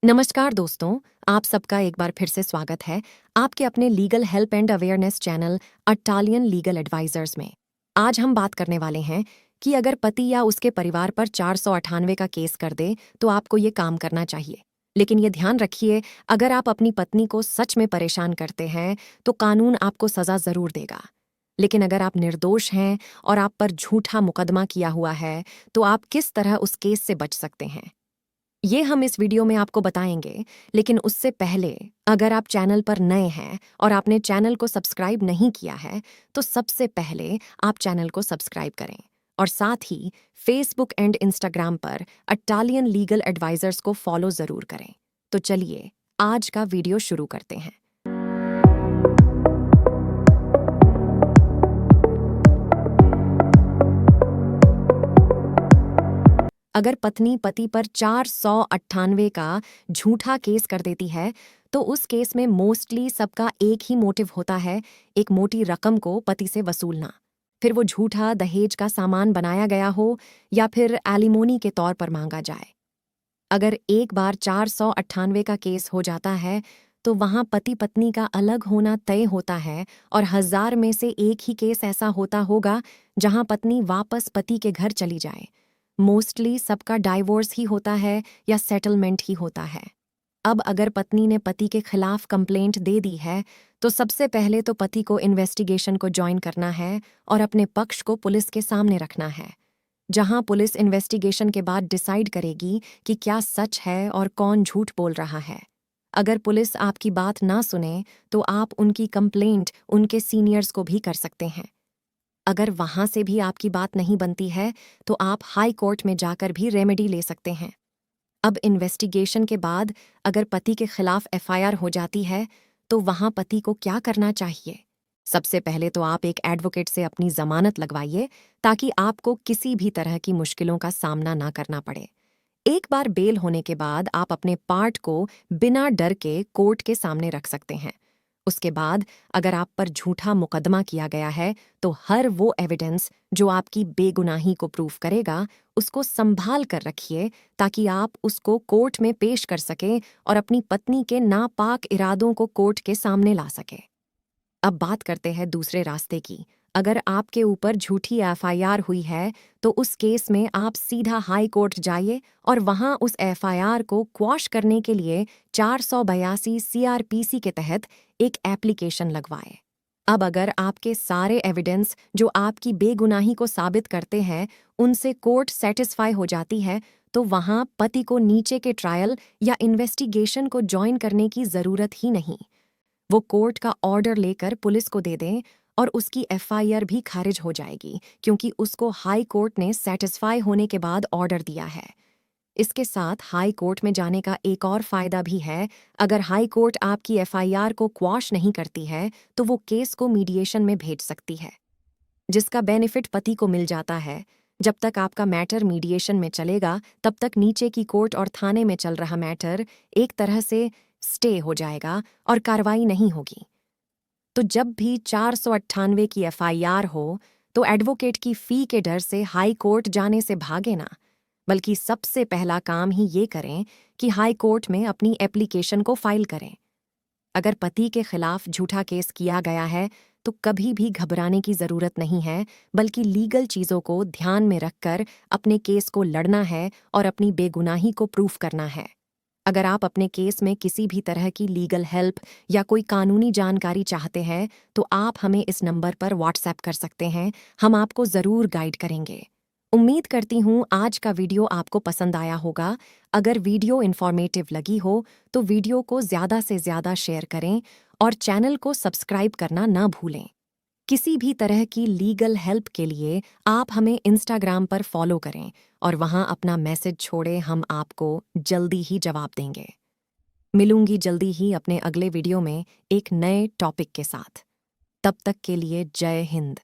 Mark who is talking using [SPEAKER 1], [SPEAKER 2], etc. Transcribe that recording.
[SPEAKER 1] नमस्कार दोस्तों, आप सबका एक बार फिर से स्वागत है आपके अपने legal help and awareness channel Italian legal advisers में। आज हम बात करने वाले हैं कि अगर पति या उसके परिवार पर 498 का केस कर दे तो आपको ये काम करना चाहिए। लेकिन ये ध्यान रखिए, अगर आप अपनी पत्नी को सच में परेशान करते हैं तो कानून आपको सजा जरूर देगा। लेकिन अगर आप निर्दोष हैं और आप पर झूठा मुकदमा किया हुआ है तो आप किस तरह उस केस से बच सकते हैं, ये हम इस वीडियो में आपको बताएंगे। लेकिन उससे पहले, अगर आप चैनल पर नए हैं और आपने चैनल को सब्सक्राइब नहीं किया है तो सबसे पहले आप चैनल को सब्सक्राइब करें और साथ ही फेसबुक एंड इंस्टाग्राम पर इटालियन लीगल एडवाइजर्स को फॉलो जरूर करें। तो चलिए आज का वीडियो शुरू करते हैं। अगर पत्नी पति पर 498 का झूठा केस कर देती है तो उस केस में मोस्टली सबका एक ही मोटिव होता है, एक मोटी रकम को पति से वसूलना। फिर वो झूठा दहेज का सामान बनाया गया हो या फिर एलिमोनी के तौर पर मांगा जाए। अगर एक बार 498 का केस हो जाता है तो वहां पति पत्नी का अलग होना तय होता है और 1000 में से एक ही केस ऐसा होता होगा जहां पत्नी वापस पति के घर चली जाए। मोस्टली सबका डाइवोर्स ही होता है या सेटलमेंट ही होता है। अब अगर पत्नी ने पति के खिलाफ कंप्लेंट दे दी है तो सबसे पहले तो पति को इन्वेस्टिगेशन को ज्वाइन करना है और अपने पक्ष को पुलिस के सामने रखना है, जहां पुलिस इन्वेस्टिगेशन के बाद डिसाइड करेगी कि क्या सच है और कौन झूठ बोल रहा है। अगर पुलिस आपकी बात ना सुने तो आप उनकी कंप्लेंट उनके सीनियर्स को भी कर सकते हैं। अगर वहां से भी आपकी बात नहीं बनती है तो आप हाई कोर्ट में जाकर भी रेमेडी ले सकते हैं। अब इन्वेस्टिगेशन के बाद अगर पति के खिलाफ एफआईआर हो जाती है तो वहां पति को क्या करना चाहिए? सबसे पहले तो आप एक एडवोकेट से अपनी जमानत लगवाइए ताकि आपको किसी भी तरह की मुश्किलों का सामना ना करना पड़े। एक बार बेल होने के बाद आप अपने पार्ट को बिना डर के कोर्ट के सामने रख सकते हैं। उसके बाद अगर आप पर झूठा मुकदमा किया गया है तो हर वो एविडेंस जो आपकी बेगुनाही को प्रूफ करेगा उसको संभाल कर रखिए ताकि आप उसको कोर्ट में पेश कर सकें और अपनी पत्नी के नापाक इरादों को कोर्ट के सामने ला सके। अब बात करते हैं दूसरे रास्ते की। अगर आपके ऊपर झूठी एफआईआर हुई है तो उस केस में आप सीधा हाई कोर्ट जाइए और वहां उस एफआईआर को क्वॉश करने के लिए 482 सीआरपीसी के तहत एक एप्लीकेशन लगवाए। अब अगर आपके सारे एविडेंस जो आपकी बेगुनाही को साबित करते हैं उनसे कोर्ट सेटिस्फाई हो जाती है तो वहां पति को नीचे के ट्रायल या इन्वेस्टिगेशन को ज्वाइन करने की जरूरत ही नहीं। वो कोर्ट का ऑर्डर लेकर पुलिस को दे दें और उसकी एफआईआर भी खारिज हो जाएगी क्योंकि उसको हाई कोर्ट ने सेटिस्फाई होने के बाद ऑर्डर दिया है। इसके साथ हाई कोर्ट में जाने का एक और फायदा भी है। अगर हाई कोर्ट आपकी एफआईआर को क्वॉश नहीं करती है तो वो केस को मीडिएशन में भेज सकती है, जिसका बेनिफिट पति को मिल जाता है। जब तक आपका मैटर मीडिएशन में चलेगा तब तक नीचे की कोर्ट और थाने में चल रहा मैटर एक तरह से स्टे हो जाएगा और कार्रवाई नहीं होगी। तो जब भी 498 की एफआईआर हो तो एडवोकेट की फी के डर से हाई कोर्ट जाने से भागे ना, बल्कि सबसे पहला काम ही ये करें कि हाई कोर्ट में अपनी एप्लीकेशन को फाइल करें। अगर पति के खिलाफ झूठा केस किया गया है तो कभी भी घबराने की जरूरत नहीं है, बल्कि लीगल चीजों को ध्यान में रखकर अपने केस को लड़ना है और अपनी बेगुनाही को प्रूफ करना है। अगर आप अपने केस में किसी भी तरह की लीगल हेल्प या कोई कानूनी जानकारी चाहते हैं तो आप हमें इस नंबर पर व्हाट्सएप कर सकते हैं, हम आपको ज़रूर गाइड करेंगे। उम्मीद करती हूँ आज का वीडियो आपको पसंद आया होगा। अगर वीडियो इन्फॉर्मेटिव लगी हो तो वीडियो को ज़्यादा से ज़्यादा शेयर करें और चैनल को सब्सक्राइब करना ना भूलें। किसी भी तरह की लीगल हेल्प के लिए आप हमें इंस्टाग्राम पर फॉलो करें और वहां अपना मैसेज छोड़ें, हम आपको जल्दी ही जवाब देंगे। मिलूंगी जल्दी ही अपने अगले वीडियो में एक नए टॉपिक के साथ। तब तक के लिए जय हिंद।